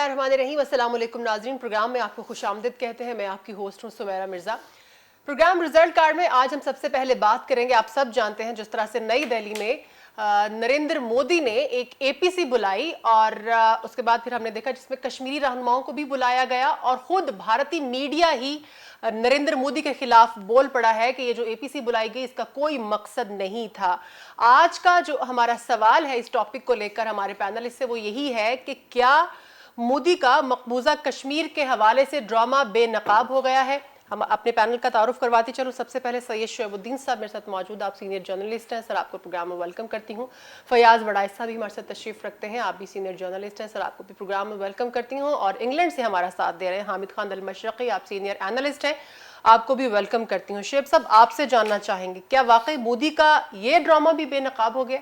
बिस्मिल्लाहिर्रहमानिर्रहीम। अस्सलाम वालेकुम नाज़रीन, प्रोग्राम में आपको खुशामदीद कहते हैं। मैं आपकी होस्ट हूँ Sumaira Mirza. Programme result card में आज हम सबसे पहले बात करेंगे, आप सब जानते हैं जिस तरह से नई दिल्ली में नरेंद्र मोदी ने एक एपीसी बुलाई और उसके बाद फिर हमने देखा जिसमें कश्मीरी रहनुमाओं को भी बुलाया गया और खुद भारतीय मीडिया ही नरेंद्र मोदी के खिलाफ बोल पड़ा है कि ये जो एपीसी बुलाई गई इसका कोई मकसद नहीं था। आज का जो हमारा सवाल है इस टॉपिक को लेकर हमारे पैनलिस्ट से वो यही है कि क्या मोदी का मकबूजा कश्मीर के हवाले से ड्रामा बेनकाब हो गया है। हम अपने पैनल का तारुफ करवाती चलो। सबसे पहले सैयद शोएबुद्दीन साहब मेरे साथ मौजूद, आप सीनियर जर्नलिस्ट हैं सर, आपको प्रोग्राम में वेलकम करती हूँ। फयाज वड़ाइस साहब भी हमारे साथ तशरीफ रखते हैं, आप भी सीनियर जर्नलिस्ट हैं सर, आपको भी प्रोग्राम में वेलकम करती हूँ। और इंग्लैंड से हमारा साथ दे रहे हैं हामिद खान अल मशरकी, आप सीनियर एनालिस्ट हैं, आपको भी वेलकम करती हूँ। शेब साहब आपसे जानना चाहेंगे क्या वाकई मोदी का ये ड्रामा भी बेनकाब हो गया?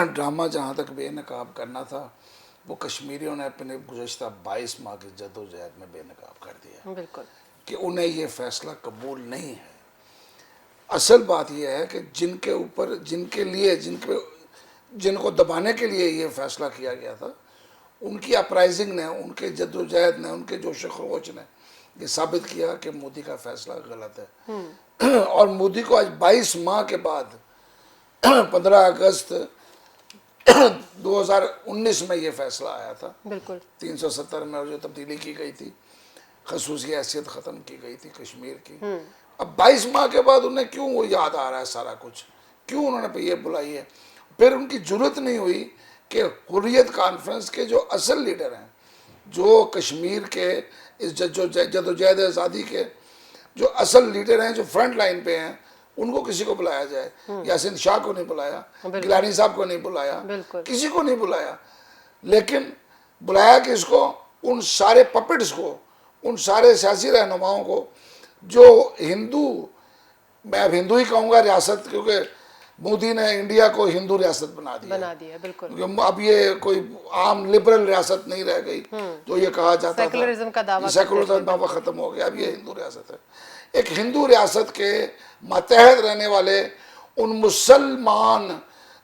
ड्रामा जहाँ तक बेनकाब करना था वो कश्मीरियों ने अपने गुज़श्ता 22 माह की जद्दोजहद में बेनकाब कर दिया। बिल्कुल कि उन्हें ये फैसला कबूल नहीं है। असल बात यह है कि जिनके ऊपर जिनको दबाने के लिए ये फैसला किया गया था, उनकी अपराइजिंग ने, उनके जद्दोजहद ने, उनके जोश खरोच ने ये साबित किया कि मोदी का फैसला गलत है। और मोदी को आज 22 माह के बाद 15 अगस्त 2019 में ये फैसला आया था, बिल्कुल 370 में, और जो तब्दीली की गई थी, खसूसी हैसियत ख़त्म की गई थी कश्मीर की। अब 22 माह के बाद उन्हें क्यों वो याद आ रहा है सारा कुछ, क्यों उन्होंने ये बुलाई है? फिर उनकी ज़रूरत नहीं हुई कि हुर्रियत कॉन्फ्रेंस के जो असल लीडर हैं, जो कश्मीर के इस जदोजहद आज़ादी के जो असल लीडर हैं, जो फ्रंट लाइन पे हैं, उनको किसी को बुलाया जाए। यासीन शाह को नहीं बुलाया, गिलानी साहब को नहीं बुलाया, किसी को नहीं बुलाया। लेकिन बुलाया किसको? उन सारे पपेट्स को, उन सारे सियासी रहनुमाओं को जो हिंदू, मैं अब हिंदू ही कहूँगा रियासत, क्योंकि मोदी ने इंडिया को हिंदू रियासत बना दिया बिल्कुल। अब ये कोई आम लिबरल रियासत नहीं रह गई जो ये कहा जाता था, सेकुलरिज्म का दावा खत्म हो गया। अब ये हिंदू रियासत है। एक हिंदू रियासत के मातहत रहने वाले उन मुसलमान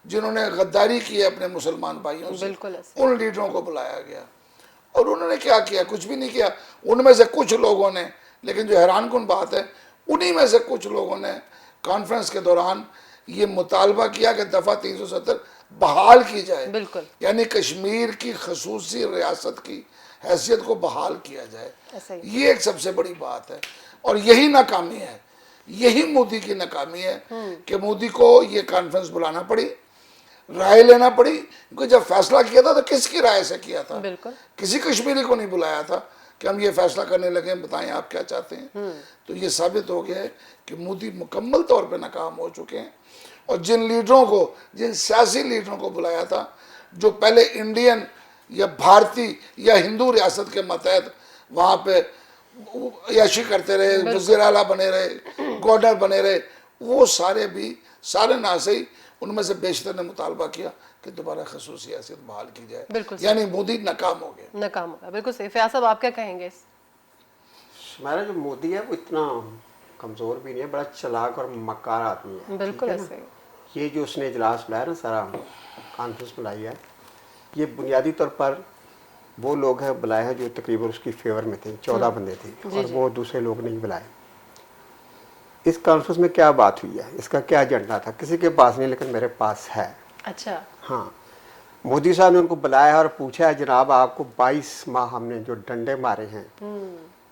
जिन्होंने गद्दारी की है अपने मुसलमान भाइयों से, उन लीडरों को बुलाया गया। और उन्होंने क्या किया? कुछ भी नहीं किया। उनमें से कुछ लोगों ने, लेकिन जो हैरानकुन बात है, उन्हीं में से कुछ लोगों ने कॉन्फ्रेंस के दौरान ये मुतालबा किया कि दफ़ा 370 बहाल की जाए, बिल्कुल, यानी कश्मीर की खसूसी रियासत की हैसियत को बहाल किया जाए। ये एक सबसे बड़ी बात है और यही नाकामी है, यही मोदी की नाकामी है कि मोदी को ये कॉन्फ्रेंस बुलाना पड़ी, राय लेना पड़ी। क्योंकि जब फैसला किया था तो किसकी राय से किया था? किसी कश्मीरी को नहीं बुलाया था कि हम ये फैसला करने लगे, बताएं आप क्या चाहते हैं। तो ये साबित हो गया है कि मोदी मुकम्मल तौर पे नाकाम हो चुके हैं। और जिन लीडरों को, जिन सियासी लीडरों को बुलाया था, जो पहले इंडियन या भारतीय या हिंदू रियासत के मतहत वहाँ पे याशी करते रहे, वज़ीर आला बने रहे, गवर्नर बने रहे, वो सारे भी सारे ना सही, उनमें से बेशतर ने मुतालबा किया कि दोबारा खसूसी हैसियत बहाल की जाए। यानी मोदी नाकाम हो गया। बिल्कुल सही। फयाज साहब आप क्या कहेंगे? हमारा जो मोदी है वो इतना कमज़ोर भी नहीं है, बड़ा चालाक और मक्कार आदमी है। बिल्कुल ऐसे। ये जो उसने इजलास बुलाया ना, सारा कॉन्फ्रेंस बुलाई है, ये बुनियादी तौर पर वो लोग हैं बुलाए हैं जो तकरीबन उसकी फेवर में थे, 14 बंदे थे, और वो दूसरे लोग नहीं बुलाए। इस कॉन्फ्रेंस में क्या बात हुई है, इसका क्या एजेंडा था, किसी के पास नहीं, लेकिन मेरे पास है। अच्छा। हाँ, मोदी साहब ने उनको बुलाया है और पूछा है, जनाब आपको 22 माह हमने जो डंडे मारे हैं,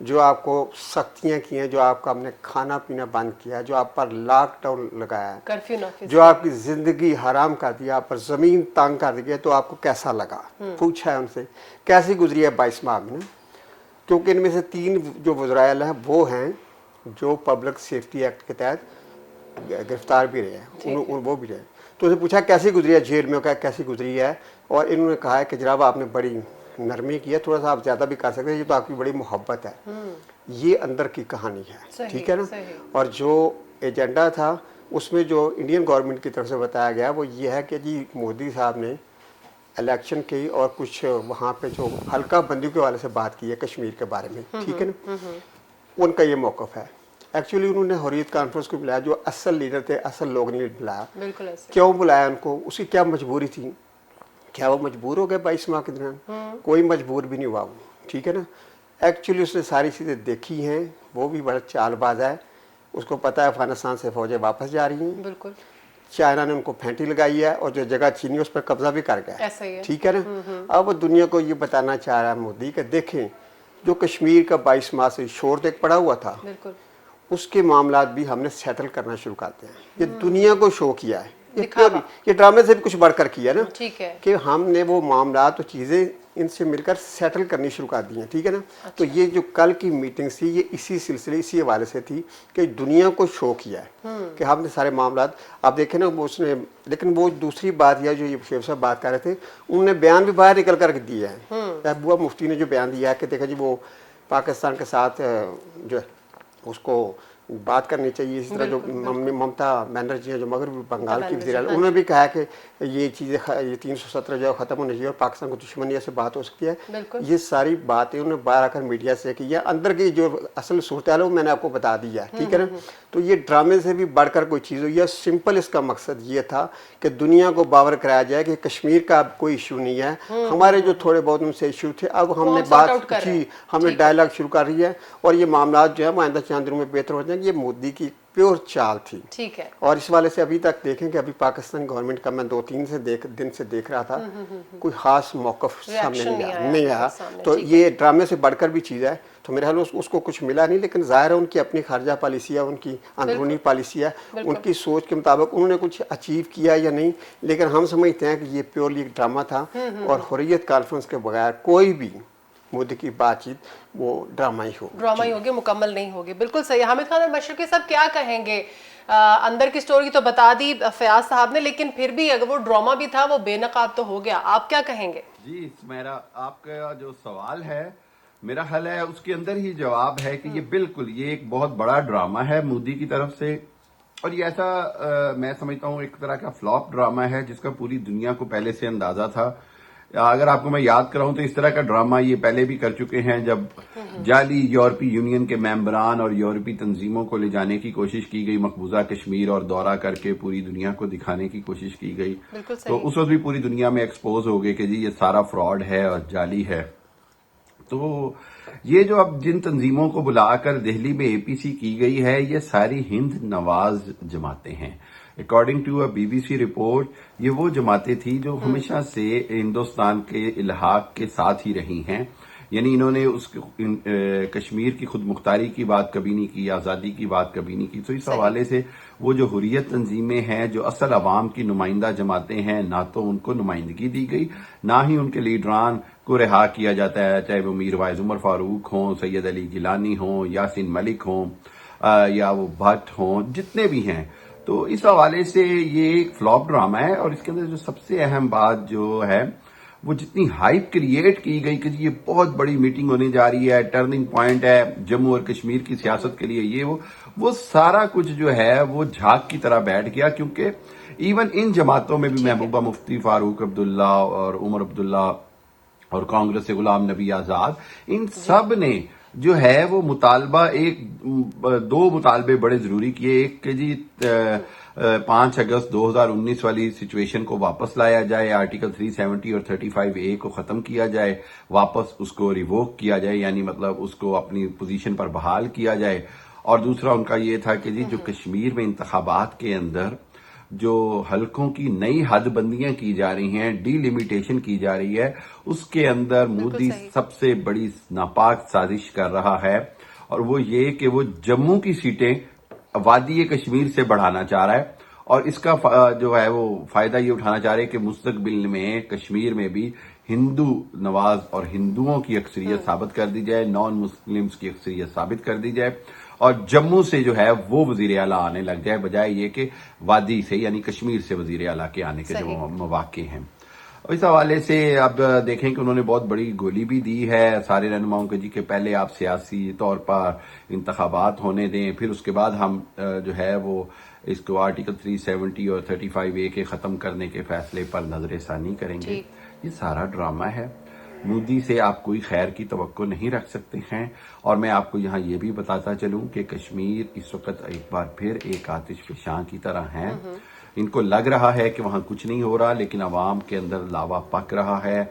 जो आपको सख्तियाँ की हैं, जो आपका हमने खाना पीना बंद किया, जो आप पर लॉकडाउन लगाया है, कर्फ्यू, जो आपकी ज़िंदगी हराम कर दिया, आप पर ज़मीन तंग कर दी, तो आपको कैसा लगा? पूछा है उनसे कैसी गुजरी है 22 माह में। क्योंकि इनमें से 3 जो वज़राए हैं वो हैं जो पब्लिक सेफ्टी एक्ट के तहत गिरफ्तार भी रहे हैं, वो भी रहे। तो उन्हें पूछा कैसी गुजरी है जेल में, क्या कैसी गुजरी है, और इन्होंने कहा है कि जनाब आपने बड़ी नरमी की है, थोड़ा सा आप ज़्यादा भी कर सकते हैं, ये तो आपकी बड़ी मोहब्बत है। ये अंदर की कहानी है, ठीक है ना। और जो एजेंडा था उसमें जो इंडियन गवर्नमेंट की तरफ से बताया गया वो ये है कि जी मोदी साहब ने इलेक्शन की और कुछ वहाँ पे जो हल्का बंदियों के वाले से बात की है कश्मीर के बारे में, ठीक है ना, उनका ये मौक़िफ़ है। एक्चुअली उन्होंने हुर्रियत कॉन्फ्रेंस को बुलाया, जो असल लीडर थे, असल लोग नहीं बुलाया। क्यों बुलाया उनको? उसकी क्या मजबूरी थी क्या वो मजबूर हो गया 22 माह के दौरान? कोई मजबूर भी नहीं हुआ वो, ठीक है ना। एक्चुअली उसने सारी चीज़ें देखी हैं, वो भी बड़ा चालबाज है, उसको पता है अफगानिस्तान से फौजें वापस जा रही हैं, बिल्कुल चाइना ने उनको फेंटी लगाई है और जो जगह छीनी उस पर कब्जा भी कर गया ऐसा ही है। ठीक है ना। अब वो दुनिया को ये बताना चाह रहा है मोदी कि देखें जो कश्मीर का 22 माह से शोर तक पड़ा हुआ था, बिल्कुल उसके मामला भी हमने सेटल करना शुरू करते हैं। ये दुनिया को शो किया है, दिखावा। ये ड्रामे से भी कुछ बढ़कर किया ना, ठीक है कि हमने वो मामला तो चीज़ें इनसे मिलकर सेटल करनी शुरू कर दी हैं, ठीक है ना। तो ये जो कल की मीटिंग थी ये इसी सिलसिले इसी हवाले से थी कि दुनिया को शो किया है कि हमने सारे मामला, आप देखें ना वो उसने, लेकिन वो दूसरी बात यह जो ये शेख साहब बात कर रहे थे, उन्होंने बयान भी बाहर निकल कर दिया है। बुआ मुफ्ती ने जो बयान दिया है कि देखा जी वो पाकिस्तान के साथ जो है उसको बात करनी चाहिए, इसी तरह जो ममता बनर्जी है जो मगरबी बंगाल की वज़ीर, उन्होंने भी कहा कि ये चीज़ें ये 317 जो है ख़त्म होनी चाहिए और पाकिस्तान को दुश्मनी से बात हो सकती है। ये सारी बातें उन्होंने बाहर आकर मीडिया से की है, अंदर की जो असल सूरत है वो मैंने आपको बता दी है, ठीक है ना। तो ये ड्रामे से भी बढ़कर कोई चीज़ हुई है। सिंपल इसका मकसद ये था कि दुनिया को बावर कराया जाए कि कश्मीर का अब कोई इशू नहीं है, हमारे जो थोड़े बहुत उनसे इशू थे अब हमने बात की, हमने डायलॉग शुरू कर रही है और ये मामला जो है वो आइंदा चंद दिनों में बेहतर हो जाएंगे। ये मोदी की प्योर चाल थी, ठीक है। और इस वाले से अभी तक देखें कि अभी पाकिस्तान गवर्नमेंट का मैं 2-3 दिन से देख रहा था, कोई खास मौकफ सामने नहीं आया। तो ये ड्रामे से बढ़कर भी चीज़ है। तो मेरे ख्याल में उसको कुछ मिला नहीं, लेकिन जाहिर है उनकी अपनी खारजा पॉलिसी है, उनकी अंदरूनी पॉलिसी है, उनकी सोच के मुताबिक उन्होंने कुछ अचीव किया या नहीं, लेकिन हम समझते हैं कि ये प्योरली एक ड्रामा था और हुर्रियत कॉन्फ्रेंस के बगैर कोई भी मोदी की बातचीत वो ड्रामा ही होगी, मुकम्मल नहीं होगी। बिल्कुल सही। हामिद खान और मशरकी साहब क्या कहेंगे? अंदर की स्टोरी तो बता दी फयाज साहब ने, लेकिन फिर भी अगर वो ड्रामा भी था वो बेनकाब तो हो गया, आप क्या कहेंगे? जी मेरा आपका जो सवाल है मेरा ख्याल है उसके अंदर ही जवाब है कि ये बिल्कुल ये एक बहुत बड़ा ड्रामा है मोदी की तरफ से, और ये ऐसा मैं समझता हूँ एक तरह का फ्लॉप ड्रामा है जिसका पूरी दुनिया को पहले से अंदाजा था। अगर आपको मैं याद कराऊं तो इस तरह का ड्रामा ये पहले भी कर चुके हैं, जब जाली यूरोपीय यूनियन के मेंबरान और यूरोपीय तंजीमों को ले जाने की कोशिश की गई मकबूजा कश्मीर और दौरा करके पूरी दुनिया को दिखाने की कोशिश की गई, तो उस वक्त भी पूरी दुनिया में एक्सपोज हो गए कि जी ये सारा फ्रॉड है और जाली है। तो ये जो अब जिन तंजीमों को बुलाकर दिल्ली में एपीसी की गई है ये सारी हिंद नवाज जमातें हैं। According to a BBC report ये वो जमातें थी जो हमेशा से हिंदुस्तान के इल्हाक के साथ ही रही हैं, यानी इन्होंने कश्मीर की खुद मुख्तारी की बात कभी नहीं की, आज़ादी की बात कभी नहीं की। तो इस हवाले से वो जो हुर्रियत तंजीमें हैं जो असल अवाम की नुमाइंदा जमातें हैं, ना तो उनको नुमाइंदगी दी गई ना ही उनके लीडरान को रिहा किया जाता है, चाहे वो मीर वाइज उमर फारूक हों, सैयद अली गिलानी हों, यासीन मलिक हों या वो भट्ट हों, जितने भी हैं। तो इस हवाले से ये एक फ्लॉप ड्रामा है। और इसके अंदर जो सबसे अहम बात जो है वो जितनी हाइप क्रिएट की गई कि ये बहुत बड़ी मीटिंग होने जा रही है, टर्निंग पॉइंट है जम्मू और कश्मीर की सियासत के लिए, ये वो सारा कुछ जो है वो झाग की तरह बैठ गया। क्योंकि इवन इन जमातों में भी महबूबा मुफ्ती, फारूक अब्दुल्ला और उमर अब्दुल्ला और कांग्रेस से गुलाम नबी आजाद, इन सब ने जो है वो मुतालबा दो मुतालबे बड़े जरूरी किए। एक कि जी 5 अगस्त 2019 वाली सिचुएशन को वापस लाया जाए, आर्टिकल 370 और 35A को खत्म किया जाए, वापस उसको रिवोक किया जाए, यानी मतलब उसको अपनी पोजीशन पर बहाल किया जाए। और दूसरा उनका ये था कि जी जो कश्मीर में इंतखाबात के अंदर जो हलकों की नई हदबंदियां की जा रही हैं, डीलिमिटेशन की जा रही है, उसके अंदर मोदी सबसे बड़ी नापाक साजिश कर रहा है। और वो ये कि वो जम्मू की सीटें वादी कश्मीर से बढ़ाना चाह रहा है और इसका जो है वो फायदा ये उठाना चाह रहे हैं कि मुस्तकबिल में कश्मीर में भी हिंदू नवाज और हिंदुओं की अक्सरियत साबित कर दी जाए, नॉन मुस्लिम्स की अक्सरियत साबित कर दी जाए और जम्मू से जो है वो वजीर आला आने लग जाए, बजाय ये कि वादी से यानी कश्मीर से वजीर आला के आने के जो मौके हैं। और इस हवाले से अब देखें कि उन्होंने बहुत बड़ी गोली भी दी है सारे रहनुमाओं को जी कि पहले आप सियासी तौर पर इंतखाबात होने दें, फिर उसके बाद हम जो है वो इसको आर्टिकल 370 और 35A के ख़त्म करने के फैसले पर नजरसानी करेंगे। ये सारा ड्रामा है। मोदी से आप कोई खैर की तवक्को नहीं रख सकते हैं। और मैं आपको यहाँ ये भी बताता चलूँ कि कश्मीर इस वक्त एक बार फिर एक आतिश फ़शां की तरह है। इनको लग रहा है कि वहाँ कुछ नहीं हो रहा, लेकिन अवाम के अंदर लावा पक रहा है,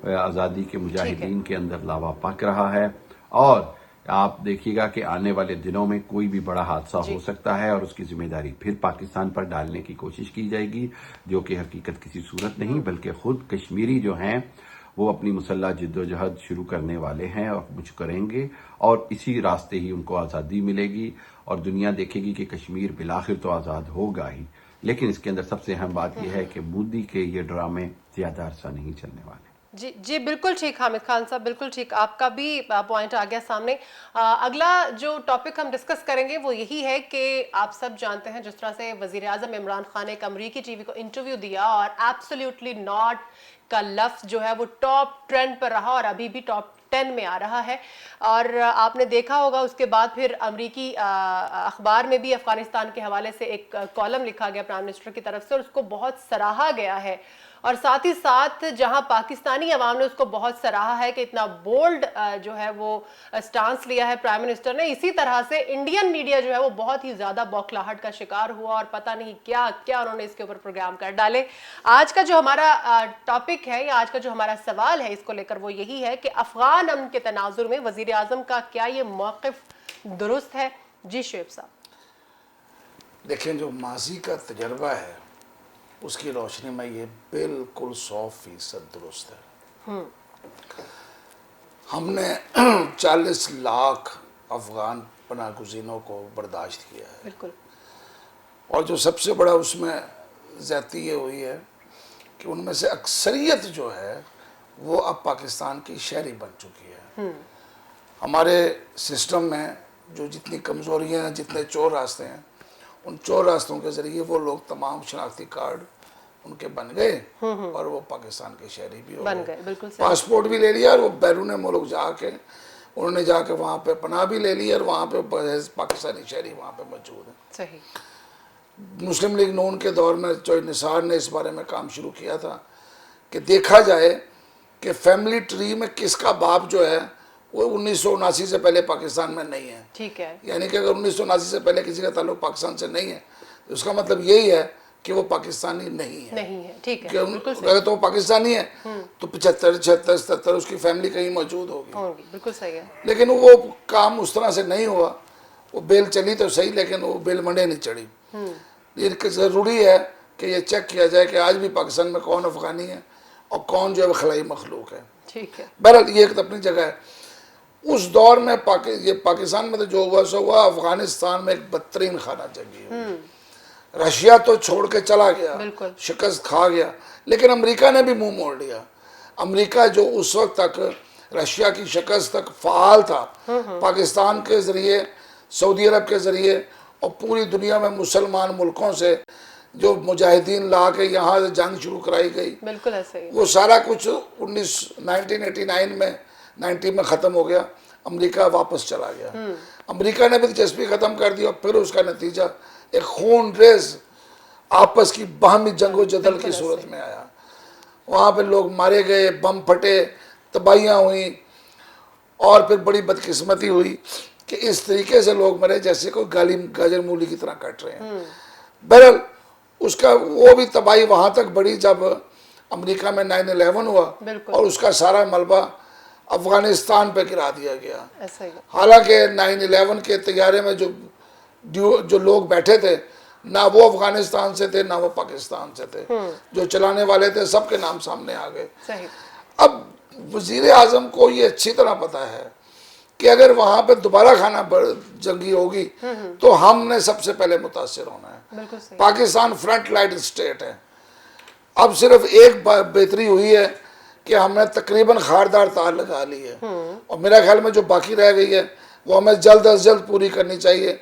आज़ादी के मुजाहिदीन के अंदर लावा पक रहा है। और आप देखिएगा कि आने वाले दिनों में कोई भी बड़ा हादसा हो सकता है और उसकी जिम्मेदारी फिर पाकिस्तान पर डालने की कोशिश की जाएगी, जो कि हकीकत किसी सूरत नहीं बल्कि खुद कश्मीरी जो हैं वो अपनी मुसल्लह जिद्दोजहद शुरू करने वाले हैं और कुछ करेंगे, और इसी रास्ते ही उनको आज़ादी मिलेगी और दुनिया देखेगी कि कश्मीर बिलाखिर तो आज़ाद होगा ही। लेकिन इसके अंदर सबसे अहम बात यह है कि मोदी के ये ड्रामे ज़्यादा अरसा नहीं चलने वाले। जी जी, बिल्कुल ठीक हामिद खान साहब, बिल्कुल ठीक, आपका भी पॉइंट आ गया सामने। अगला जो टॉपिक हम डिस्कस करेंगे वो यही है कि आप सब जानते हैं जिस तरह से वजीर आज़म इमरान खान ने एक अमरीकी टीवी को इंटरव्यू दिया और एब्सोल्युटली नॉट का लफ्ज़ जो है वो टॉप ट्रेंड पर रहा और अभी भी टॉप 10 में आ रहा है। और आपने देखा होगा उसके बाद फिर अमरीकी अखबार में भी अफगानिस्तान के हवाले से एक कॉलम लिखा गया प्राइम मिनिस्टर की तरफ से और उसको बहुत सराहा गया है। और साथ ही साथ जहां पाकिस्तानी अवाम ने उसको बहुत सराहा है कि इतना बोल्ड जो है वो स्टांस लिया है प्राइम मिनिस्टर ने, इसी तरह से इंडियन मीडिया जो है वो बहुत ही ज्यादा बौखलाहट का शिकार हुआ और पता नहीं क्या क्या उन्होंने इसके ऊपर प्रोग्राम कर डाले। आज का जो हमारा टॉपिक है या आज का जो हमारा सवाल है इसको लेकर वो यही है कि अफगान अमन के तनाजुर में वजीर आजम का क्या ये मौक़िफ़ दुरुस्त है? जी शोएब साहब। देखें, जो माजी का तजर्बा है उसकी रोशनी में ये बिल्कुल 100% दुरुस्त है। हमने 40 लाख अफगान पनाह गुज़ीनों को बर्दाश्त किया है, बिल्कुल। और जो सबसे बड़ा उसमें ज़्यादती ये हुई है कि उनमें से अक्सरियत जो है वो अब पाकिस्तान की शहरी बन चुकी है। हमारे सिस्टम में जो जितनी कमज़ोरियाँ हैं, जितने चोर रास्ते हैं, उन चोर रास्तों के ज़रिए वो लोग तमाम शनाख्ती कार्ड उनके बन गए और वो पाकिस्तान के शहरी भी हो गए, बिल्कुल सही। पासपोर्ट भी ले लिया और वो बैरून मुल्क जाके उन्होंने जाके वहाँ पे पनाह भी ले ली और वहाँ पे पाकिस्तानी शहरी वहाँ पे मौजूद है। सही। मुस्लिम लीग नून के दौर में जो निसार ने इस बारे में काम शुरू किया था कि देखा जाए कि फैमिली ट्री में किसका बाप जो है वो 1979 से पहले पाकिस्तान में नहीं है। ठीक है। यानी कि अगर 1979 से पहले किसी का ताल्लुक पाकिस्तान से नहीं है तो उसका मतलब यही है कि वो पाकिस्तानी नहीं है। ठीक है, अगर तो वो पाकिस्तानी है तो 75, 76, 77 उसकी फैमिली कहीं मौजूद होगी। बिल्कुल सही है। लेकिन वो काम उस तरह से नहीं हुआ। वो बेल चली तो सही, लेकिन वो बेल मंडे नहीं चढ़ी। ये ज़रूरी है कि ये चेक किया जाए कि आज भी पाकिस्तान में कौन अफगानी है और कौन जो है खलाई मखलूक है। ठीक है। बहरहाल ये एक अपनी जगह है। उस दौर में पाकिस्तान में तो जो हुआ सो हुआ, अफगानिस्तान में एक बदतरीन खाना जंगी हुई। रशिया तो छोड़ के चला गया, शिकस्त खा गया, लेकिन अमेरिका ने भी मुंह मोड़ लिया। अमेरिका जो उस वक्त तक रशिया की शिकस्त तक फ़ाल था, पाकिस्तान के ज़रिए, सऊदी अरब के ज़रिए और पूरी दुनिया में मुसलमान मुल्कों से जो मुजाहिदीन ला के यहाँ से जंग शुरू कराई गई, बिल्कुल ऐसे ही। वो सारा कुछ 1989 में 90 में ख़त्म हो गया। अमेरिका वापस चला गया। अमेरिका ने भी दिलचस्पी ख़त्म कर दी और फिर उसका नतीजा एक खून रेज आपस की बाहमी जंगो जदल की सूरत में आया। वहाँ पे लोग मारे गए, बम फटे, तबाहियाँ हुई और फिर बड़ी बदकिस्मती हुई कि इस तरीके से लोग मरे जैसे कोई गाजर मूली की तरह कट रहे हैं। बहरहाल उसका वो भी तबाही वहाँ तक बढ़ी जब अमेरिका में 9/11 हुआ और उसका सारा मलबा अफगानिस्तान पे गिरा दिया गया। हालांकि 9/11 के तैयारे में जो लोग बैठे थे ना वो अफगानिस्तान से थे ना वो पाकिस्तान से थे, जो चलाने वाले थे सबके नाम सामने आ गए। अब वजीर आजम को ये अच्छी तरह पता है कि अगर वहां पे दोबारा खाना जंगी होगी तो हमने सबसे पहले मुतासिर होना है। पाकिस्तान फ्रंट लाइन स्टेट है। अब सिर्फ एक बेहतरी हुई है कि हमने तकरीबन खारदार तार लगा ली है और मेरा ख्याल में जो बाकी रह गई है वो हमें जल्द अज जल्द पूरी करनी चाहिए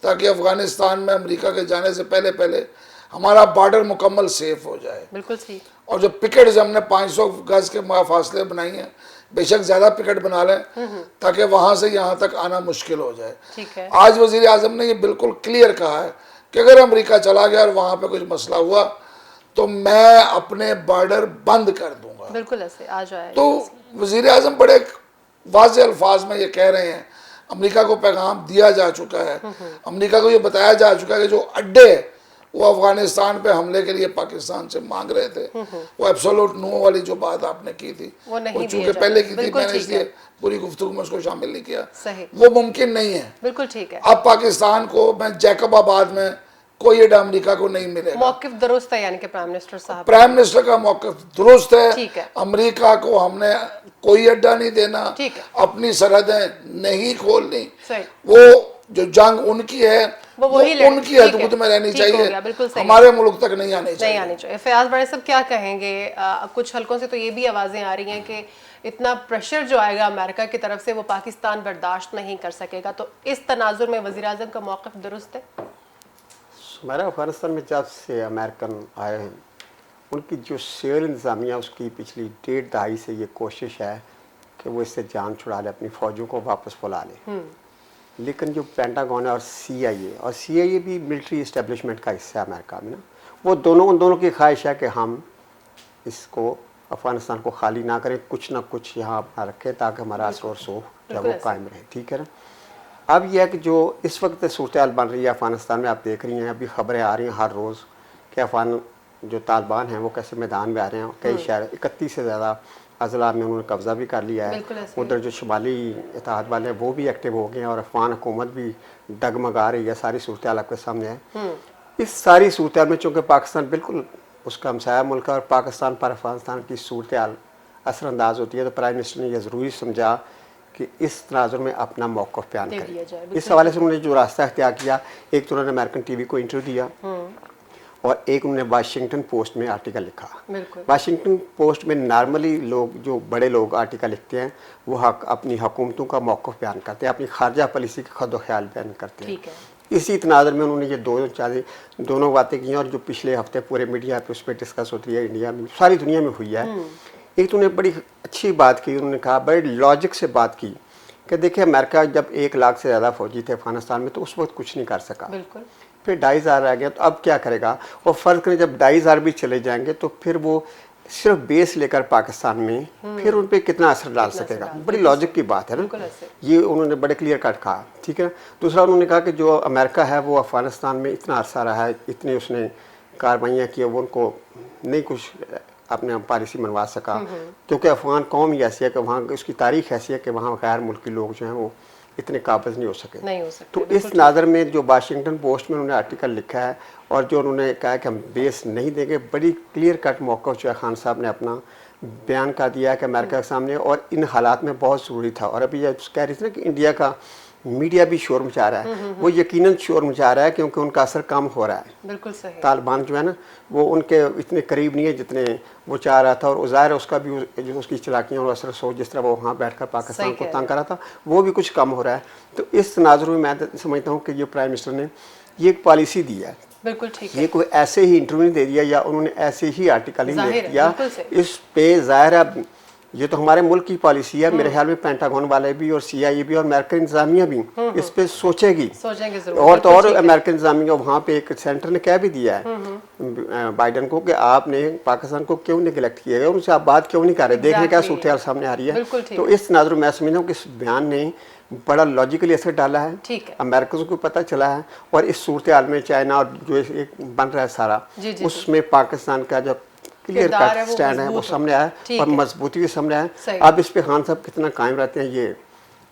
ताकि अफगानिस्तान में अमेरिका के जाने से पहले पहले हमारा बॉर्डर मुकम्मल सेफ हो जाए। बिल्कुल सही। और जो पिकेट्स हमने 500 गज के फासले बनाई हैं, बेशक ज़्यादा पिकेट बना लें ताकि वहाँ से यहाँ तक आना मुश्किल हो जाए। ठीक है। आज वज़ीर आज़म ने ये बिल्कुल क्लियर कहा है कि अगर अमेरिका चला गया और वहाँ पे कुछ मसला हुआ तो मैं अपने बॉर्डर बंद कर दूंगा। बिल्कुल ऐसे आ जाए। तो वज़ीर आज़म बड़े वाज़ेह अल्फाज में ये कह रहे हैं, अमेरिका को पैगाम दिया जा चुका है, अमेरिका को ये बताया जा चुका है कि जो अड्डे वो अफगानिस्तान पे हमले के लिए पाकिस्तान से मांग रहे थे, वो एब्सोल्यूट नो वाली जो बात आपने की थी वो नहीं वो दिया चूंकि जा पहले रहा। की थी, बिल्कुल मैंने ठीक इसलिए है। पूरी गुफ्तगू में उसको शामिल नहीं किया। सही, वो मुमकिन नहीं है। बिल्कुल ठीक है। अब पाकिस्तान को मैं जैकबाबाद में कोई एड अमेरिका को नहीं मिलेगा। मौकिफ दुरुस्त है यानी कि प्राइम मिनिस्टर साहब। प्राइम मिनिस्टर का मौक़िफ़ दुरुस्त ठीक है। है। अमेरिका को हमने कोई अड्डा नहीं देना, ठीक है। अपनी सरहदें नहीं खोलनी, सही, वो जो जंग उनकी है वो वो वही लड़े। उनकी ठीक है, हदूद में रहनी ठीक हो चाहिए, गया, बिल्कुल सही। हमारे मुल्क तक नहीं आनी नहीं चाहिए। आनी चाहिए। फयाज बड़े साहब क्या कहेंगे? कुछ हलकों से तो ये भी आवाजें आ रही हैं कि इतना प्रेशर जो आएगा अमेरिका की तरफ से वो पाकिस्तान बर्दाश्त नहीं कर सकेगा, तो इस तनाजुर में वज़ीर आज़म का मौक़िफ़ दुरुस्त है? हमारा अफगानिस्तान में जब से अमेरिकन आए हैं, उनकी जो शेर इंतज़ामिया उसकी पिछली 1.5 दहाई से ये कोशिश है कि वो इससे जान छुड़ा ले, अपनी फ़ौजों को वापस बुला ले। लेकिन जो पेंटागन है और CIA भी मिलिट्री इस्टेब्लिशमेंट का हिस्सा है अमेरिका में ना, वो उन दोनों की ख्वाहिश है कि हम इसको अफगानिस्तान को खाली ना करें, कुछ ना कुछ यहाँ अपना रखें ताकि हमारा सोर्स हो जो वो कायम रहे। ठीक है ना। अब यह है कि जो इस वक्त सूरत हाल बन रही है अफगानिस्तान में, आप देख रही हैं अभी खबरें आ रही हैं हर रोज़ कि अफगान जो तालिबान हैं वो कैसे मैदान में आ रहे हैं। कई शहर 31 से ज़्यादा अजला में उन्होंने कब्जा भी कर लिया है। उधर जो शुमाली इत्तेहाद वाले हैं वो भी एक्टिव हो गए हैं और अफगान हुकूमत भी डगमगा रही है। सारी सूरत हाल आपके सामने है। इस सारी सूरत हाल में चूँकि पाकिस्तान बिल्कुल उसका हमसाया मुल्क है और पाकिस्तान पर अफगानिस्तान की सूरत हाल असरअंदाज होती है, तो प्राइम मिनिस्टर ने यह ज़रूरी समझा कि इस तनाजुर में अपना मौक़िफ़ बयान करें। इस हवाले से उन्होंने जो रास्ता अख्तियार किया, एक तो उन्होंने अमेरिकन TV को इंटरव्यू दिया और एक उन्होंने वाशिंगटन पोस्ट में आर्टिकल लिखा। वाशिंगटन पोस्ट में नॉर्मली लोग जो बड़े लोग आर्टिकल लिखते हैं वो अपनी हुकूमतों का मौक़िफ़ बयान करते हैं, अपनी खारजा पॉलिसी का खुद ख्याल बयान करते हैं। इसी तनाजुर में उन्होंने ये दोनों बातें की और जो पिछले हफ्ते पूरे मीडिया पे उस पर डिस्कस होती है, इंडिया में सारी दुनिया में हुई है। एक तो उन्होंने बड़ी अच्छी बात की, उन्होंने कहा बड़े लॉजिक से बात की कि देखिए अमेरिका जब 1 लाख से ज़्यादा फौजी थे अफगानिस्तान में तो उस वक्त कुछ नहीं कर सका, फिर 2,500 रह गया, तो अब क्या करेगा। और फ़र्ज़ करें जब 2,500 भी चले जाएंगे तो फिर वो सिर्फ बेस लेकर पाकिस्तान में फिर उन पर कितना असर डाल सकेगा। बड़ी लॉजिक की बात है ना, ये उन्होंने बड़े क्लियर कट कहा। ठीक है। दूसरा उन्होंने कहा कि जो अमेरिका है वो अफगानिस्तान में इतना अरसा रहा है, इतनी उसने कार्रवाइयाँ की, वो उनको नहीं कुछ अपने पॉलिसी मनवा सका, क्योंकि अफगान कौम ही ऐसी है कि वहाँ उसकी तारीख ऐसी है कि वहाँ गैर मुल्की लोग जो हैं वो इतने काबिज नहीं हो सके। तो इस नाज़र में जो वाशिंगटन पोस्ट में उन्होंने आर्टिकल लिखा है और जो उन्होंने कहा कि हम बेस नहीं देंगे, बड़ी क्लियर कट मौक़िफ़ जो है खान साहब ने अपना बयान कर दिया है कि अमेरिका के सामने, और इन हालात में बहुत ज़रूरी था। और अभी ये कह रही थी ना कि इंडिया का मीडिया भी शोर मचा रहा है, वो यकीनन शोर मचा रहा है क्योंकि उनका असर कम हो रहा है। बिल्कुल सही। तालिबान जो है ना वो उनके इतने करीब नहीं है जितने वो चाह रहा था, और ज़ाहिर है उसका भी जो उसकी चलाकियाँ और असर सोच जिस तरह वो वहाँ बैठकर पाकिस्तान को तंग कर रहा था वो भी कुछ कम हो रहा है। तो इस तनाजुर में मैं समझता हूँ कि ये प्राइम मिनिस्टर ने ये एक पॉलिसी दी है। बिल्कुल ठीक है। ये कोई ऐसे ही इंटरव्यू नहीं दे दिया या उन्होंने ऐसे ही आर्टिकल ही लिख दिया। इस पे ज़ाहिर है ये तो हमारे मुल्क की पॉलिसी है। मेरे ख्याल में पेंटागन वाले भी और CIA भी और अमेरिकन इंतजामिया भी इस पे सोचेंगे और तो और अमेरिकन इंतजामिया वहाँ पे एक सेंटर ने कह भी दिया है बाइडन को कि आपने पाकिस्तान को क्यों निगलेक्ट किया, उनसे आप बात क्यों नहीं कर रहे, देखने क्या सूरत हाल सामने आ रही है। तो इस नज़र मैं समझता हूँ कि इस बयान ने बड़ा लॉजिकली असर डाला है, अमेरिकन को पता चला है, और इस सूरत हाल में चाइना और जो एक बन रहा है सारा उसमें पाकिस्तान का जो क्लियर कट स्टैंड है वो सामने आया और मजबूती भी सामने आया। अब इस पे खान साहब कितना कायम रहते हैं ये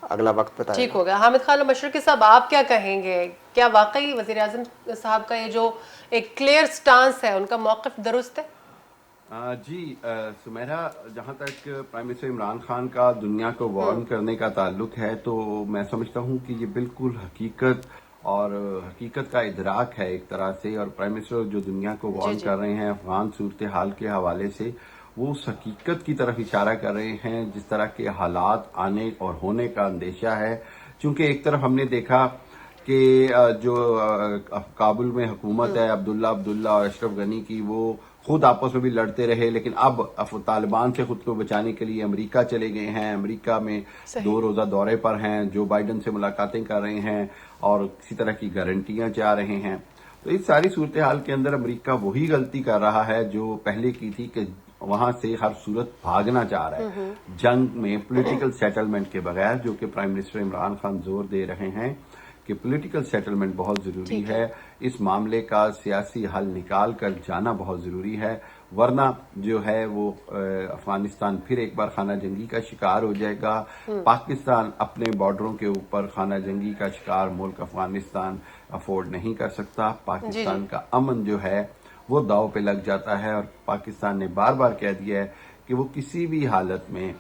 अगला वक्त पता है। ठीक हो गया। हामिद खान मशरकी साहब आप क्या कहेंगे, क्या वाकई वज़ीर आज़म साहब का ये जो एक क्लियर स्टांस है उनका मौक़िफ़ दुरुस्त है? जी सुमेरा, जहाँ तक प्राइम मिनिस्टर इमरान खान का दुनिया को वार्न करने का ताल्लुक है तो मैं समझता हूँ कि ये बिल्कुल हकीकत का इदराक है एक तरह से, और प्राइम मिनिस्टर जो दुनिया को वार्न कर रहे हैं अफगान सूरत हाल के हवाले से वो उस हकीकत की तरफ इशारा कर रहे हैं जिस तरह के हालात आने और होने का अंदेशा है। चूंकि एक तरफ हमने देखा कि जो काबुल में हुकूमत है अब्दुल्ला और अशरफ गनी की, वो खुद आपस में भी लड़ते रहे, लेकिन अब तालिबान से खुद को बचाने के लिए अमेरिका चले गए हैं, अमेरिका में 2 रोज़ा दौरे पर हैं, जो बाइडन से मुलाकातें कर रहे हैं और किसी तरह की गारंटियां चाह रहे हैं। तो इस सारी सूरत हाल के अंदर अमेरिका वही गलती कर रहा है जो पहले की थी कि वहां से हर सूरत भागना चाह रहा है जंग में पॉलिटिकल सेटलमेंट के बगैर, जो कि प्राइम मिनिस्टर इमरान खान जोर दे रहे हैं कि पॉलिटिकल सेटलमेंट बहुत जरूरी है। इस मामले का सियासी हल निकाल कर जाना बहुत जरूरी है, वरना जो है वो अफगानिस्तान फिर एक बार खाना जंगी का शिकार हो जाएगा। पाकिस्तान अपने बॉर्डरों के ऊपर खाना जंगी का शिकार मुल्क अफगानिस्तान अफोर्ड नहीं कर सकता। पाकिस्तान का अमन जो है वो दांव पे लग जाता है, और पाकिस्तान ने बार बार कह दिया है कि वो किसी भी हालत में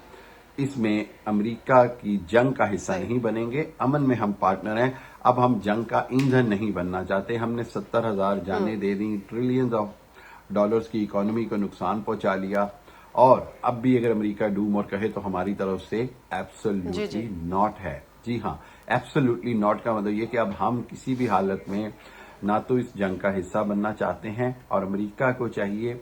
इसमें अमेरिका की जंग का हिस्सा नहीं बनेंगे। अमन में हम पार्टनर हैं, अब हम जंग का ईंधन नहीं बनना चाहते। हमने 70,000 जानें दे दी, ट्रिलियंस ऑफ डॉलर्स की इकोनॉमी को नुकसान पहुंचा लिया, और अब भी अगर अमेरिका डूम और कहे तो हमारी तरफ से एब्सोल्युटली नॉट है। जी हाँ, एब्सोल्युटली नॉट का मतलब ये कि अब हम किसी भी हालत में ना तो इस जंग का हिस्सा बनना चाहते हैं, और अमेरिका को चाहिए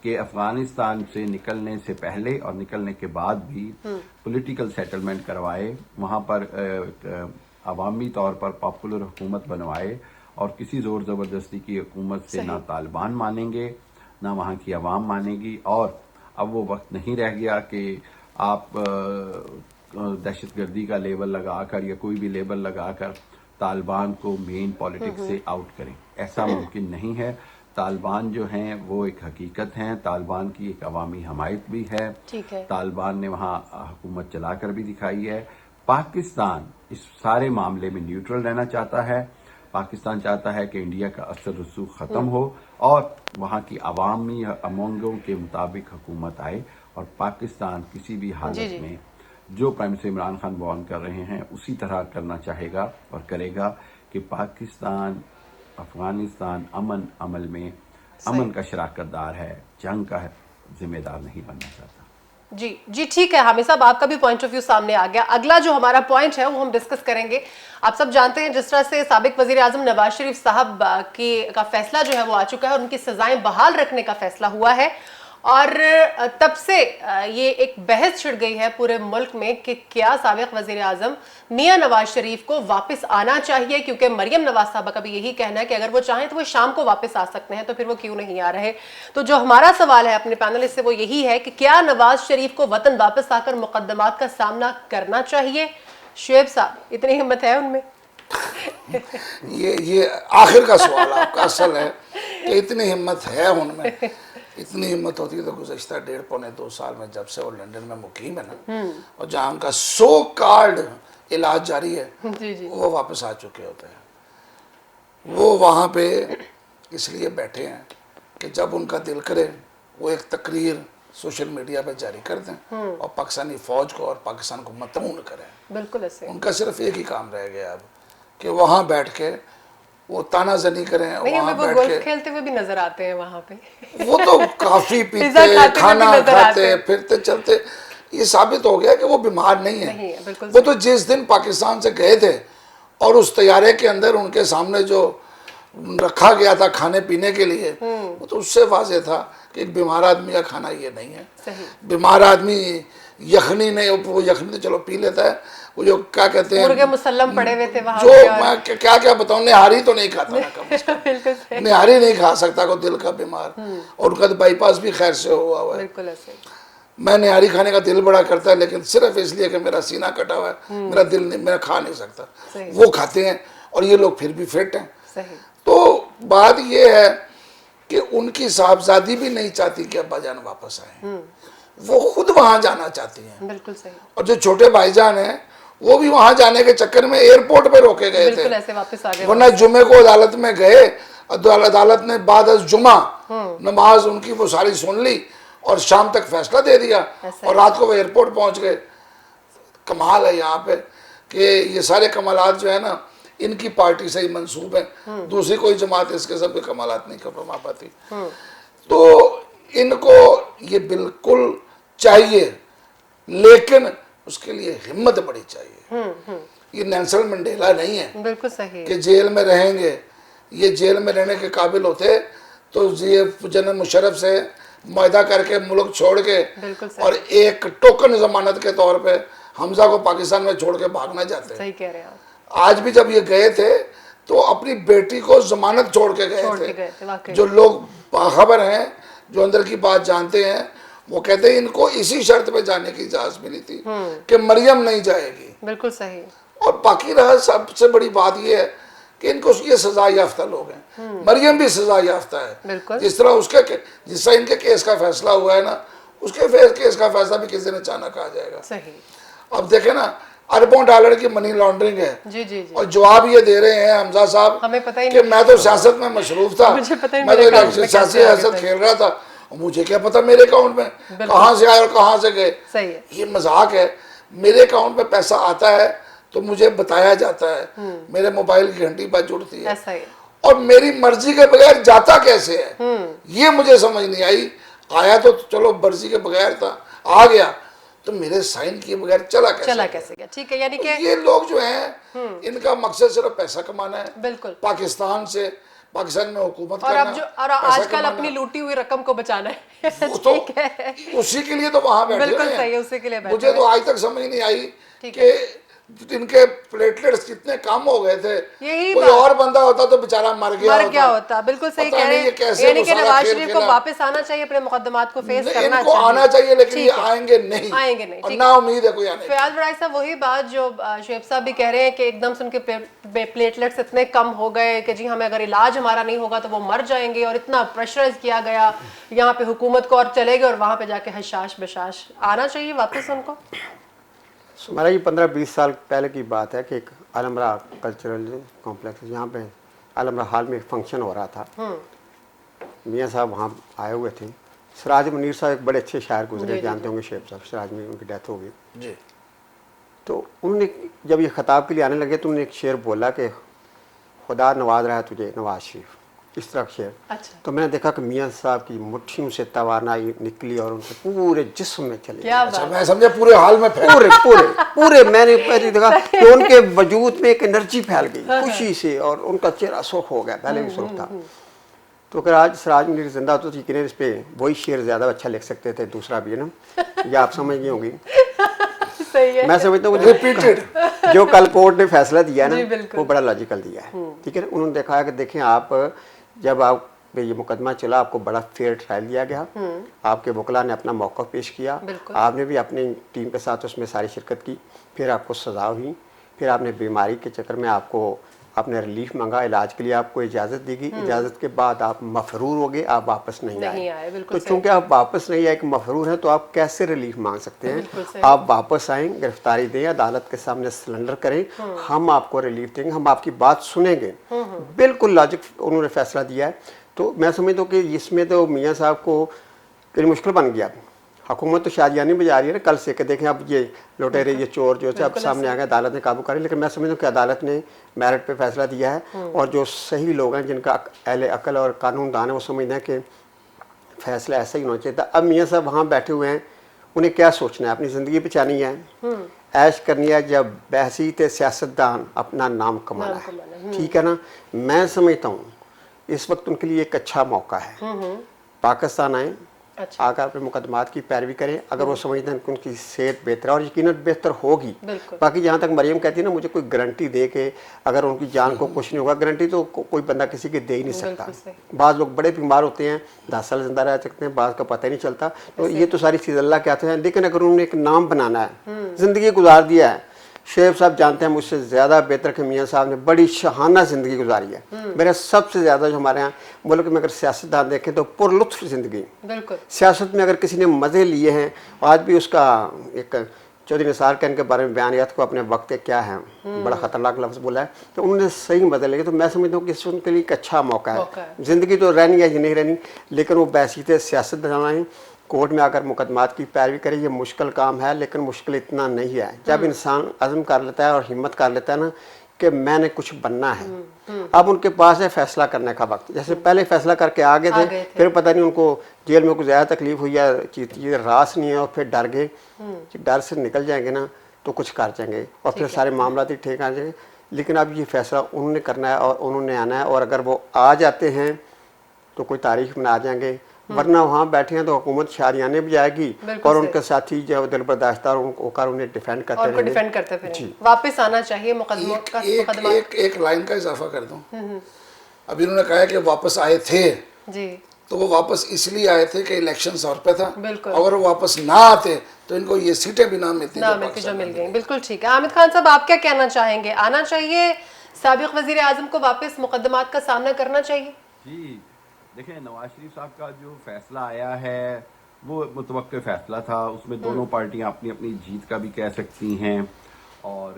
कि अफगानिस्तान से निकलने से पहले और निकलने के बाद भी पॉलिटिकल सेटलमेंट करवाए, वहां पर अवामी तौर पर पॉपुलर हुकूमत बनवाए, और किसी जोर जबरदस्ती की हुकूमत से ना तालिबान मानेंगे ना वहां की अवाम मानेगी। और अब वो वक्त नहीं रह गया कि आप दहशतगर्दी का लेबल लगाकर या कोई भी लेबल लगाकर तालिबान को मेन पॉलिटिक्स से आउट करें, ऐसा मुमकिन नहीं है। तालिबान जो हैं वो एक हकीकत हैं, तालिबान की एक अवामी हमायत भी है, तालिबान ने वहां हुकूमत चलाकर भी दिखाई है। पाकिस्तान इस सारे मामले में न्यूट्रल रहना चाहता है। पाकिस्तान चाहता है कि इंडिया का असर रसूख खत्म हो और वहां की अवामी उमंगों के मुताबिक हुकूमत आए, और पाकिस्तान किसी भी हालत में जो प्राइम मिनिस्टर इमरान खान बयान कर रहे हैं उसी तरह करना चाहेगा और करेगा कि पाकिस्तान अफगानिस्तान अमन अमल में अमन का शराकतदार है, जंग का जिम्मेदार नहीं बनना चाहता। जी ठीक है, हामिद साहब आपका भी पॉइंट ऑफ व्यू सामने आ गया। अगला जो हमारा पॉइंट है वो हम डिस्कस करेंगे। आप सब जानते हैं जिस तरह से साबिक वजीर आजम नवाज शरीफ साहब का फैसला जो है वो आ चुका है और उनकी सजाएं बहाल रखने का फैसला हुआ है, और तब से ये एक बहस छिड़ गई है पूरे मुल्क में कि क्या साबिक वजीर आजम मियां नवाज शरीफ को वापस आना चाहिए, क्योंकि मरियम नवाज साहबा का भी यही कहना है कि अगर वो चाहें तो वो शाम को वापस आ सकते हैं, तो फिर वो क्यों नहीं आ रहे। तो जो हमारा सवाल है अपने पैनलिस्ट से वो यही है कि क्या नवाज शरीफ को वतन वापस आकर मुकद्दमात का सामना करना चाहिए? शुएब साहब, इतनी हिम्मत है उनमें? ये आखिर का सवाल आपका असल है कि इतनी हिम्मत है उनमें। इतनी हिम्मत होती है तो गुज़श्ता 1.5-2 साल में जब से वो लंदन में मुकीम है ना, और जहाँ उनका सो कार्ड इलाज जारी है, वो वापस आ चुके होते हैं। वो वहाँ पे इसलिए बैठे हैं कि जब उनका दिल करे वो एक तकरीर सोशल मीडिया पे जारी कर दें और पाकिस्तानी फौज को और पाकिस्तान को मतमून करें। बिल्कुल ऐसे उनका सिर्फ एक ही काम रह गया अब कि वहाँ बैठ के वो तानाजनी करें। नहीं, हमें वो गोल्फ खेलते हुए भी नजर आते हैं वहाँ पे। वो तो काफी पीते, खाना खाते, फिरते चलते, ये साबित हो गया कि वो बीमार नहीं है। वो तो जिस दिन पाकिस्तान से गए थे और उस तैयारे के अंदर उनके सामने जो रखा गया था खाने पीने के लिए, वो तो उससे वाज़ेह था कि एक बीमार आदमी का खाना ये नहीं है। बीमार आदमी यखनी नहीं, वो यखनी तो चलो पी लेता है, वो जो क्या कहते हैं मुर्गे मुसल्लम पड़े हुए थे वहाँ, जो मैं क्या बताऊं, निहारी तो नहीं खाता ना कम से कम। निहारी नहीं खा सकता को दिल का बीमार, और उनका तो बाईपास भी खैर से हुआ है। मैं निहारी खाने का दिल बड़ा करता है, लेकिन सिर्फ इसलिए कि मेरा सीना कटा हुआ है, मेरा दिल नहीं, मैं खा नहीं सकता। वो खाते हैं और ये लोग फिर भी फिट हैं। तो बात ये है कि उनकी साहबजादी भी नहीं चाहती कि अब्बाजान वापस आए, वो खुद वहां जाना चाहती हैं। बिल्कुल सही। और जो छोटे भाईजान हैं वो भी वहां जाने के चक्कर में एयरपोर्ट पे रोके गए थे, ऐसे वापस आ गए। वरना जुमे को अदालत में गए, अदालत ने बाद जुमा नमाज उनकी वो सारी सुन ली और शाम तक फैसला दे दिया, और रात को वो एयरपोर्ट पहुंच गए। कमाल है यहाँ पे कि ये सारे कमालात जो है ना इनकी पार्टी से ही मंसूब है, दूसरी कोई जमात इसके सब के कमालात नहीं कमा पाती। तो इनको ये बिल्कुल चाहिए, लेकिन उसके लिए हिम्मत बड़ी चाहिए। ये नेल्सन मंडेला नहीं है। बिल्कुल सही। कि जेल में रहेंगे, ये जेल में रहने के काबिल होते तो ये जनरल मुशर्रफ से मुआहदा करके मुल्क छोड़ के और एक टोकन जमानत के तौर पे हमजा को पाकिस्तान में छोड़ के भागना जाते। सही कह रहे हैं आप। आज भी जब ये गए थे तो अपनी बेटी को जमानत छोड़ के गए थे। जो लोग बाखबर हैं, जो अंदर की बात जानते हैं, वो कहते हैं इनको इसी शर्त पे जाने की इजाजत मिली थी कि मरियम नहीं जाएगी। बिल्कुल सही। اور باقی رہا سب سے بڑی بات یہ ہے کہ ان کو یہ سزا یافتہ لوگ ہیں. مریم بھی سزا یافتہ ہے. جس طرح جس طرح ان کے کیس کا فیصلہ ہوا ہے نا, اس کے کیس کا فیصلہ بھی کسی دن اچانک آ جائے گا. اب دیکھیں نا, اربوں ڈالر کی منی لانڈرنگ ہے, اور جواب یہ دے رہے ہیں حمزہ صاحب کہ میں تو سیاست میں مصروف تھا, میں تو سیاسی سیاست کھیل رہا تھا, مجھے کیا پتا میرے اکاؤنٹ میں کہاں سے آئے اور کہاں سے گئے. یہ مذاق ہے. میرے اکاؤنٹ میں پیسہ آتا ہے تو مجھے بتایا جاتا ہے, میرے موبائل کی گھنٹی بج اٹھتی ہے, اور میری مرضی کے بغیر جاتا کیسے ہے یہ مجھے سمجھ نہیں آئی. آیا تو چلو مرضی کے بغیر تھا, آ گیا تو میرے سائن کیے بغیر چلا کیسے گیا. ٹھیک ہے, یعنی کہ یہ لوگ جو ہیں ان کا مقصد صرف پیسہ کمانا ہے. بالکل. پاکستان میں حکومت اور کرنا, اور آج کل اپنی لوٹی ہوئی رقم کو بچانا ہے. ٹھیک ہے, اسی کے لیے تو وہاں بیٹھے بالکل ہیں. صحیح ہے, اسی کے لیے بیٹھے. مجھے تو آج تک سمجھ نہیں آئی کہ ان کے پلیٹلیٹس کتنے کم ہو گئے تھے. کوئی اور بندہ ہوتا تو بیچارہ مر گیا ہوتا. بالکل صحیح کہہ رہے ہیں. یعنی کہ نواز شریف کو واپس آنا چاہیے, اپنے مقدمات کو فیس کرنا ان کو آنا چاہیے, لیکن یہ آئیں گے نہیں, اور نا امید ہے کوئی آنے. فیاض بڑائی صاحب وہی بات جو شعیب صاحب بھی کہہ رہے ہیں کہ ایک دم سے ان کے پلیٹلیٹس اتنے کم ہو گئے کہ جی ہمیں اگر علاج ہمارا نہیں ہوگا تو وہ مر جائیں گے, اور اتنا پریشرائز کیا گیا یہاں پہ حکومت کو, اور چلے گئے, اور وہاں پہ جا کے حشاش بشاش. آنا چاہیے واپس ان کو. ہمارا یہ 15-20 سال پہلے کی بات ہے کہ ایک علمرا کلچرل کمپلیکس, یہاں پہ علمرا ہال میں ایک فنکشن ہو رہا تھا. میاں صاحب وہاں آئے ہوئے تھے. سراج منیر صاحب ایک بڑے اچھے شاعر گزرے, جانتے ہوں گے شعیب صاحب, سراج منیر, ان کی ڈیتھ ہو گئی جی. تو انہوں نے جب یہ خطاب کے لیے آنے لگے تو انہوں نے ایک شعر بولا کہ خدا نواز رہا ہے تجھے نواز شریف, اس طرح شعر. تو میں نے دیکھا کہ میاں صاحب کی مٹھیوں سے توانائی نکلی اور ان سے پورے جسم میں چلے. میں سمجھا پورے حال میں پورے میں نے پہلے دیکھا کہ ان کے وجود میں ایک انرجی پھیل گئی خوشی سے, اور ان کا چہرہ سرخ ہو گیا, پہلے بھی سرخ تھا. تو اگر آج سراج منیر زندہ ہوتا تو یقیناً اس پہ وہی شعر زیادہ اچھا لکھ سکتے تھے, دوسرا بھی ہے نا, یہ آپ سمجھ گئی ہوں گی. میں سمجھتا ہوں جو کل کورٹ نے فیصلہ دیا نا وہ بڑا لاجیکل دیا ہے. ٹھیک ہے, انہوں نے دیکھا ہے کہ دیکھیں آپ جب آپ پہ یہ مقدمہ چلا, آپ کو بڑا فیئر ٹرائل دیا گیا, آپ کے وکلا نے اپنا موقف پیش کیا, آپ نے بھی اپنی ٹیم کے ساتھ اس میں ساری شرکت کی, پھر آپ کو سزا ہوئی, پھر آپ نے بیماری کے چکر میں آپ کو آپ نے ریلیف مانگا, علاج کے لیے آپ کو اجازت دی گئی, اجازت کے بعد آپ مفرور ہو گئے, آپ واپس نہیں آئے. تو چونکہ آپ واپس نہیں آئے, کہ مفرور ہیں, تو آپ کیسے ریلیف مانگ سکتے ہیں؟ آپ واپس آئیں, گرفتاری دیں, عدالت کے سامنے سرنڈر کریں, ہم آپ کو ریلیف دیں گے, ہم آپ کی بات سنیں گے. بالکل لاجک انہوں نے فیصلہ دیا ہے. تو میں سمجھتا ہوں کہ اس میں تو میاں صاحب کو مشکل بن گیا. حکومت تو شادیانی بجا رہی ہے نا کل سے, کہ دیکھیں اب یہ لوٹیرے, یہ چور جو ہے اب سامنے آ گئے, عدالت نے قابو کر, لیکن میں سمجھتا ہوں کہ عدالت نے میرٹ پہ فیصلہ دیا ہے, اور جو صحیح لوگ ہیں, جن کا اہل عقل اور قانون دان ہے, وہ سمجھتے ہیں کہ فیصلہ ایسا ہی ہونا چاہیے تھا. اب میاں صاحب وہاں بیٹھے ہوئے ہیں, انہیں کیا سوچنا ہے؟ اپنی زندگی بچانی ہے, عیش کرنی ہے, جب بحثیت سیاستدان اپنا نام کمانا ہے. ٹھیک ہے نا, میں سمجھتا ہوں اس وقت ان کے لیے ایک اچھا موقع ہے. پاکستان آئیں, آ کر اپنے مقدمات کی پیروی کریں, اگر وہ سمجھتے ہیں کہ ان کی صحت بہتر ہے, اور یقیناً بہتر ہوگی. باقی جہاں تک مریم کہتی ہے نا, مجھے کوئی گارنٹی دے کہ اگر ان کی جان کو کچھ نہیں ہوگا, گارنٹی تو کوئی بندہ کسی کے دے ہی نہیں سکتا. بعض لوگ بڑے بیمار ہوتے ہیں, 10 سال زندہ رہ سکتے ہیں, بعض کا پتہ ہی نہیں چلتا. تو یہ تو ساری چیز اللہ کے ہاتھ ہیں, لیکن اگر انہوں نے ایک نام بنانا ہے, زندگی گزار دیا ہے. شعیب صاحب جانتے ہیں مجھ سے زیادہ بہتر کہ میاں صاحب نے بڑی شاہانہ زندگی گزاری ہے. میرے سب سے زیادہ جو ہمارے یہاں ملک میں اگر سیاستدان دیکھیں تو پر لطف زندگی. سیاست میں اگر کسی نے مزے لیے ہیں, آج بھی اس کا ایک چودھری نثار کا ان کے بارے میں بیانیات کو اپنے وقت کیا ہے, بڑا خطرناک لفظ بولا ہے, تو انہوں نے صحیح مزے لیے. تو میں سمجھتا ہوں کہ اس ان کے لیے ایک اچھا موقع ہے. زندگی تو رہنی ہے یہ نہیں رہنی, لیکن وہ بحثیت سیاست دانیں کورٹ میں آ کر مقدمات کی پیروی کرے. یہ مشکل کام ہے, لیکن مشکل اتنا نہیں ہے. جب انسان عزم کر لیتا ہے اور ہمت کر لیتا ہے نا کہ میں نے کچھ بننا ہے, اب ان کے پاس ہے فیصلہ کرنے کا وقت. جیسے پہلے فیصلہ کر کے آگے تھے, پھر پتہ نہیں ان کو جیل میں کچھ زیادہ تکلیف ہوئی ہے, یہ راس نہیں ہے, اور پھر ڈر گئے. ڈر سے نکل جائیں گے نا تو کچھ کر جائیں گے, اور پھر سارے معاملات ہی ٹھیک آ جائیں گے. لیکن اب یہ فیصلہ انہوں نے کرنا ہے, اور انہوں نے آنا ہے, اور اگر وہ آ جاتے ہیں تو کوئی تاریخ میں آ جائیں گے. ورنہ وہاں بیٹھے ہیں تو حکومت شاریانے بھی جائے گی, اور ان کے ساتھی جو دل برداشتہ ہو کر انہیں ڈیفینڈ کرتے رہیں. واپس آنا چاہیے مقدمات. ایک لائن کا اضافہ کر دوں. ابھی انہوں نے کہا کہ واپس آئے تھے, तो वो वापस इसलिए आए थे कि इलेक्शन और पे था, बिल्कुल। अगर वो वापस ना आते तो इनको ये सीटें भी ना मिलती ना मिलती जो मिल गई। बिल्कुल ठीक है। हामिद खान साहब, आप क्या कहना चाहेंगे? आना चाहिए साबिक वजीर आजम को वापस मुकदमात का सामना करना चाहिए? जी देखें, नवाज शरीफ साहब का जो फैसला आया है वो मुतवक्के फैसला था। उसमें दोनों पार्टियां अपनी अपनी जीत का भी कह सकती हैं, और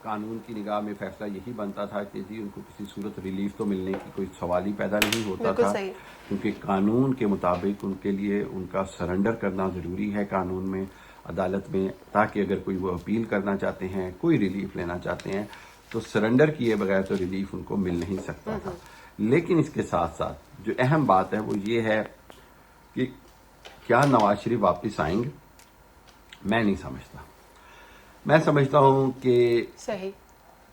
कानून की निगाह में फैसला यही बनता था कि जी उनको किसी सूरत रिलीफ तो मिलने की कोई सवाल ही पैदा नहीं होता बिल्कुल था, सही। क्योंकि कानून के मुताबिक उनके लिए उनका सरेंडर करना ज़रूरी है कानून में, अदालत में, ताकि अगर कोई वो अपील करना चाहते हैं, कोई रिलीफ लेना चाहते हैं, तो सरेंडर किए बगैर तो रिलीफ उनको मिल नहीं सकता था। लेकिन इसके साथ साथ जो अहम बात है वो ये है कि क्या नवाज शरीफ वापस आएंगे? मैं नहीं समझता। मैं समझता हूं कि सही।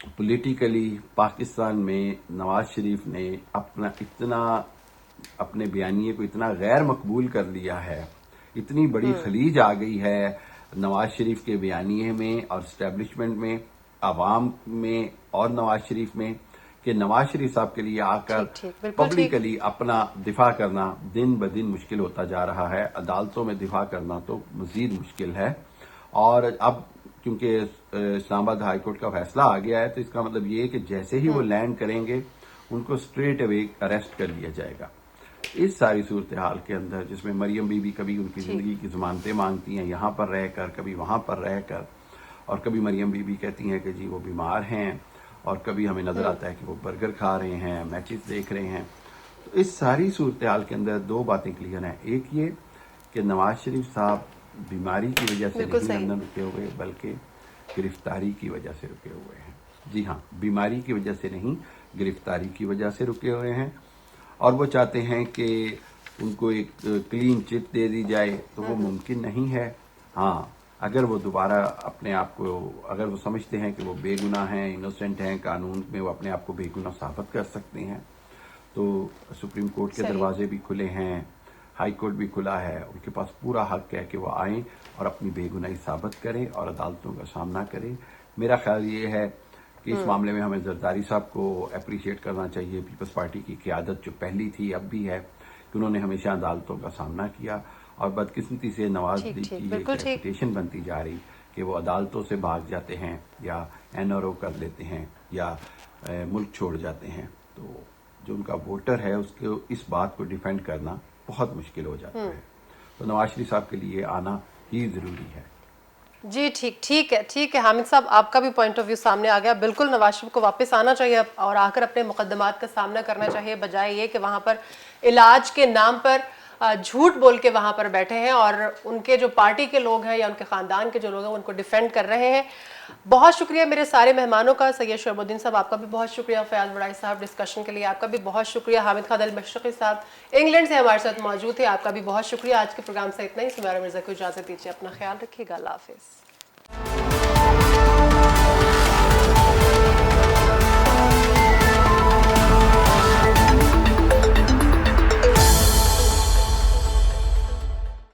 पॉलिटिकली पाकिस्तान में नवाज शरीफ ने अपने बयानिए को इतना गैर मकबूल कर लिया है, इतनी बड़ी खलीज आ गई है नवाज शरीफ के बयानिए में और इस्टेब्लिशमेंट में, आवाम में और नवाज शरीफ में, कि नवाज शरीफ साहब के लिए आकर पब्लिकली अपना दिफा करना दिन ब दिन मुश्किल होता जा रहा है। अदालतों में दिफा करना तो मजीद मुश्किल है। और अब क्योंकि इस्लामाबाद हाई कोर्ट का फैसला आ गया है, तो इसका मतलब ये है कि जैसे ही वो लैंड करेंगे उनको स्ट्रेट अवे अरेस्ट कर लिया जाएगा। इस सारी सूरत हाल के अंदर, जिसमें मरियम बीबी कभी उनकी जिंदगी की जमानतें मांगती हैं यहाँ पर रहकर, कभी वहां पर रहकर, और कभी मरियम बीबी कहती हैं कि जी वो बीमार हैं, और कभी हमें नजर आता है कि वो बर्गर खा रहे हैं, मैचेस देख रहे हैं। तो इस सारी सूरत हाल के अंदर दो बातें क्लियर हैं। एक ये कि नवाज शरीफ साहब बीमारी की वजह से नहीं लंदन रुके हुए, बल्कि गिरफ्तारी की वजह से रुके हुए हैं। जी हाँ, बीमारी की वजह से नहीं, गिरफ्तारी की वजह से रुके हुए हैं। और वो चाहते हैं कि उनको एक क्लीन चिट दे दी जाए, तो वो मुमकिन नहीं है। हाँ, अगर वो दोबारा अपने आप को, अगर वो समझते हैं कि वो बेगुनाह हैं, इनोसेंट हैं, कानून में वो अपने आप को बेगुनाह साबित कर सकते हैं, तो सुप्रीम कोर्ट के दरवाजे भी खुले हैं, हाई कोर्ट भी खुला है, उनके पास पूरा हक है कि वो आएं और अपनी बेगुनाही साबित करें और अदालतों का सामना करें। मेरा ख्याल ये है कि इस मामले में हमें जरदारी साहब को अप्रिशिएट करना चाहिए, पीपल्स पार्टी की क़यादत जो पहली थी अब भी है, कि उन्होंने हमेशा अदालतों का सामना किया। और बदकिस्मती से नवाज शरीफ की एक रेपुटेशन बनती जा रही कि वो अदालतों से भाग जाते हैं या एनआरओ कर लेते हैं या मुल्क छोड़ जाते हैं, तो जो उनका वोटर है उसको इस बात को डिफेंड करना बहुत मुश्किल हो जाता है। तो नवाज शरीफ साहब के लिए आना ही जरूरी है। जी ठीक है हामिद साहब, आपका भी पॉइंट ऑफ व्यू सामने आ गया। बिल्कुल नवाज शरीफ को वापस आना चाहिए और आकर अपने मुकदमात का सामना करना चाहिए, बजाय ये कि वहाँ पर इलाज के नाम पर झूठ बोल के वहाँ पर बैठे हैं और उनके जो पार्टी के लोग हैं या उनके ख़ानदान के जो लोग हैं उनको डिफेंड कर रहे हैं। बहुत शुक्रिया मेरे सारे मेहमानों का। सैयद शोएबुद्दीन साहब, आपका भी बहुत शुक्रिया। फयाज बड़ाई साहब, डिस्कशन के लिए आपका भी बहुत शुक्रिया। हामिद खान अल-मशरक़ी साहब इंग्लैंड से हमारे साथ मौजूद थे, आपका भी बहुत शुक्रिया। आज के प्रोग्राम से इतना ही। सुमैरा मिर्ज़ा को इजाज़त दीजिए, अपना ख्याल रखिएगा। अल्लाह हाफ़िज़।